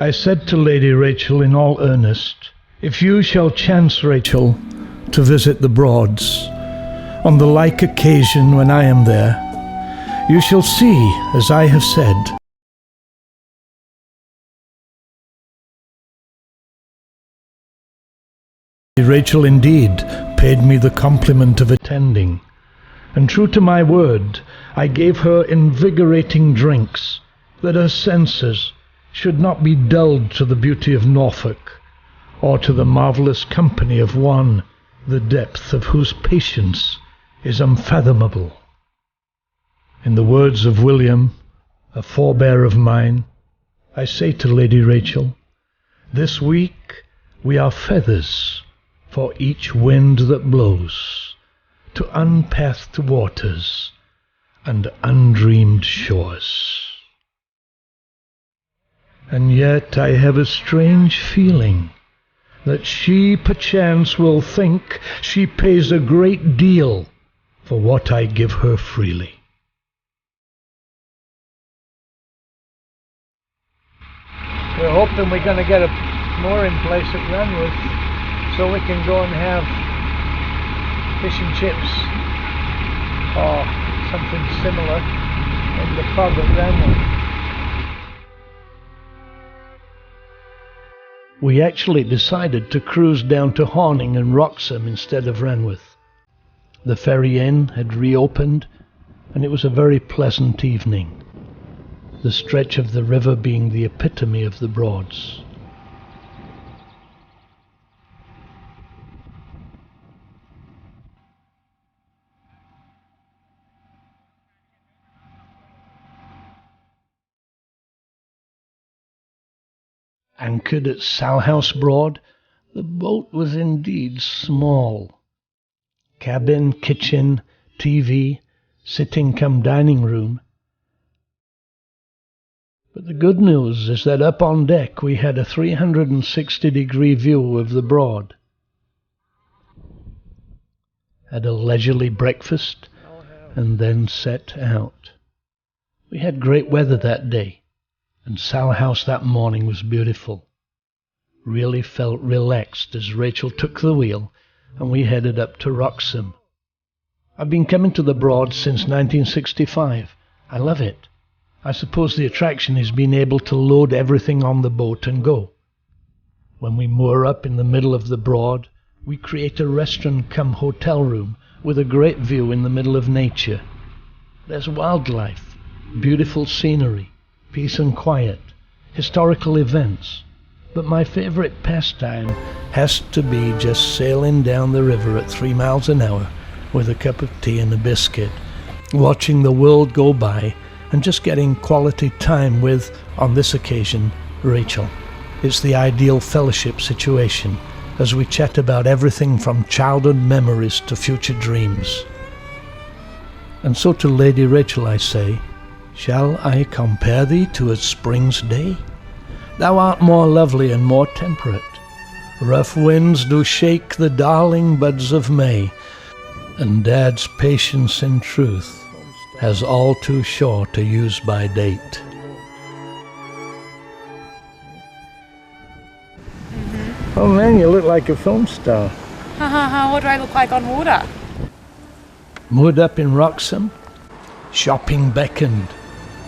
I said to Lady Rachel in all earnest, "If you shall chance, Rachel, to visit the Broads, on the like occasion when I am there, you shall see as I have said." Rachel indeed paid me the compliment of attending, and true to my word, I gave her invigorating drinks, that her senses should not be dulled to the beauty of Norfolk, or to the marvellous company of one, the depth of whose patience is unfathomable. In the words of William, a forebear of mine, I say to Lady Rachel, "This week we are feathers for each wind that blows, to unpathed waters and undreamed shores." And yet I have a strange feeling that she perchance will think she pays a great deal for what I give her freely. We're hoping we're going to get a mooring place at Ranworth so we can go and have fish and chips or something similar in the pub at Ranworth. We actually decided to cruise down to Horning and Wroxham instead of Ranworth. The Ferry Inn had reopened, and it was a very pleasant evening, the stretch of the river being the epitome of the Broads. Anchored at Salhouse Broad, the boat was indeed small. Cabin, kitchen, TV, sitting-cum-dining room. But the good news is that up on deck we had a 360-degree view of the Broad. Had a leisurely breakfast and then set out. We had great weather that day, and Salhouse that morning was beautiful. Really felt relaxed as Rachel took the wheel and we headed up to Wroxham. I've been coming to the Broad since 1965. I love it. I suppose the attraction is being able to load everything on the boat and go. When we moor up in the middle of the Broad, we create a restaurant-cum-hotel room with a great view in the middle of nature. There's wildlife, beautiful scenery, peace and quiet, historical events, but my favorite pastime has to be just sailing down the river at 3 miles an hour with a cup of tea and a biscuit, watching the world go by and just getting quality time with, on this occasion, Rachel. It's the ideal fellowship situation as we chat about everything from childhood memories to future dreams. And so to Lady Rachel I say, "Shall I compare thee to a spring's day? Thou art more lovely and more temperate. Rough winds do shake the darling buds of May, and Dad's patience in truth has all too short a use by date." Oh man, you look like a film star. What do I look like on water? Moored up in Wroxham, shopping beckoned.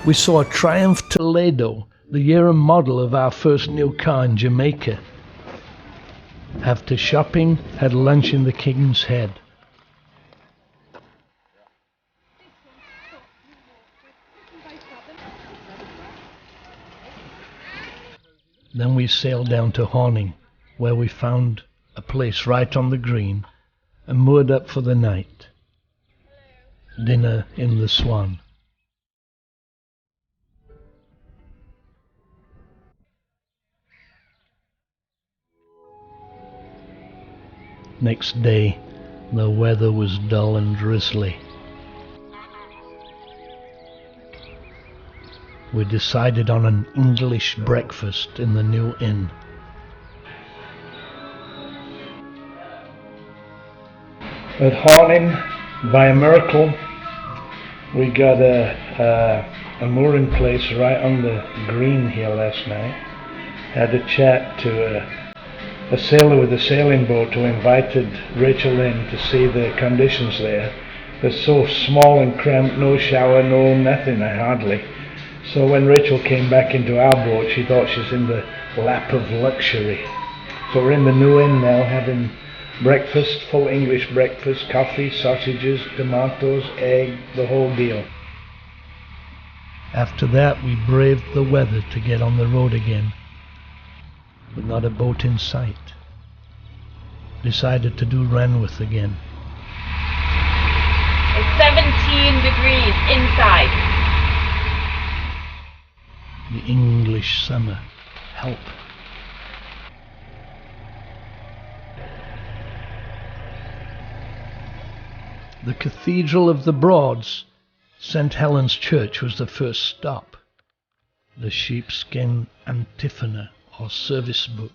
We saw a Triumph Toledo, the year and model of our first new car in Jamaica. After shopping, had lunch in the King's Head. Then we sailed down to Horning, where we found a place right on the green and moored up for the night. Dinner in the Swan. Next day, the weather was dull and drizzly. We decided on an English breakfast in the new inn. At Horning, by a miracle, we got a mooring place right on the green here last night. had a chat to a sailor with a sailing boat who invited Rachel in to see the conditions there. They're so small and cramped, no shower, no nothing, hardly. So when Rachel came back into our boat, she thought she's in the lap of luxury. So we're in the new inn now, having breakfast, full English breakfast, coffee, sausages, tomatoes, egg, the whole deal. After that, we braved the weather to get on the road again, with not a boat in sight. Decided to do Ranworth again. It's 17 degrees inside. The English summer. Help. The Cathedral of the Broads, St. Helen's Church, was the first stop. The sheepskin antiphona, or service book,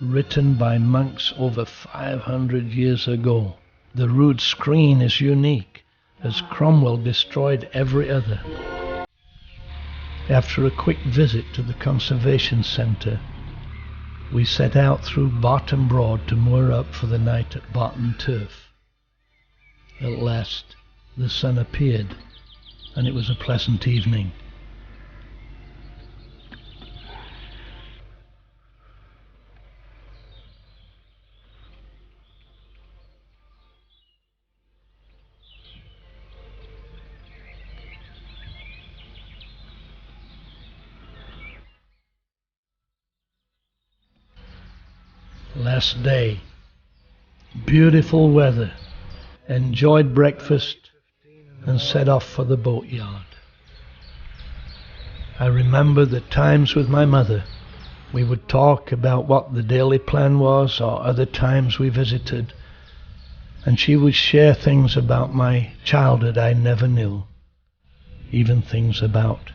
written by monks over 500 years ago. The rude screen is unique, as Cromwell destroyed every other. After a quick visit to the Conservation Centre, we set out through Barton Broad to moor up for the night at Barton Turf. At last, the sun appeared, and it was a pleasant evening. Last day, beautiful weather. Enjoyed breakfast and set off for the boatyard. I remember the times with my mother. We would talk about what the daily plan was, or other times we visited, and she would share things about my childhood I never knew, even things about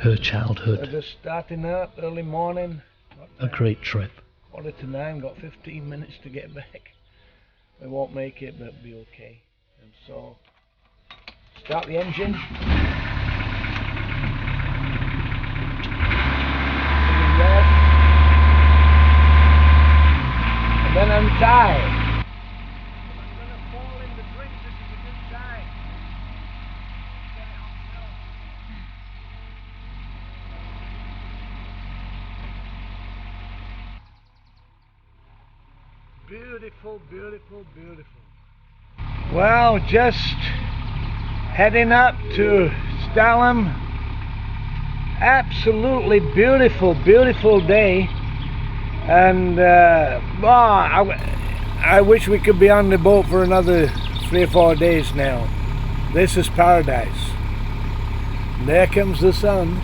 her childhood. We're just starting out early morning. A great trip. 8:45, got 15 minutes to get back. We won't make it, but be okay. And so, start the engine. And then untie. I'm going to fall in the drink. This is a good time. Get it on film. Beautiful, beautiful, beautiful. Well, just heading up to Stalham. Absolutely beautiful, beautiful day. And I wish we could be on the boat for another 3 or 4 days now. This is paradise. And there comes the sun.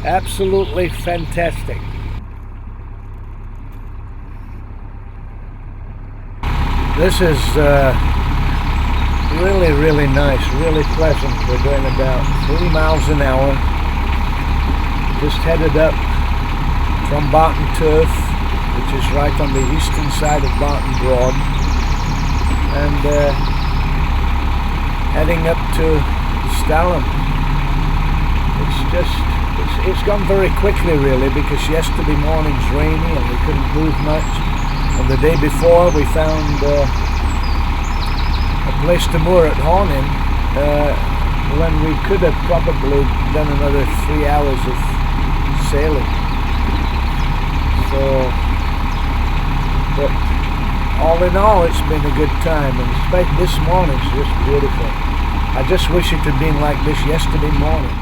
Absolutely fantastic. This is really, really nice, really pleasant. We're going about 3 miles an hour. Just headed up from Barton Turf, which is right on the eastern side of Barton Broad, and heading up to Stalham. It's gone very quickly really, because yesterday morning's rainy and we couldn't move much. And the day before we found a place to moor at Horning, when we could have probably done another 3 hours of sailing. So, but all in all, it's been a good time, and especially this morning's just beautiful. I just wish it had been like this yesterday morning.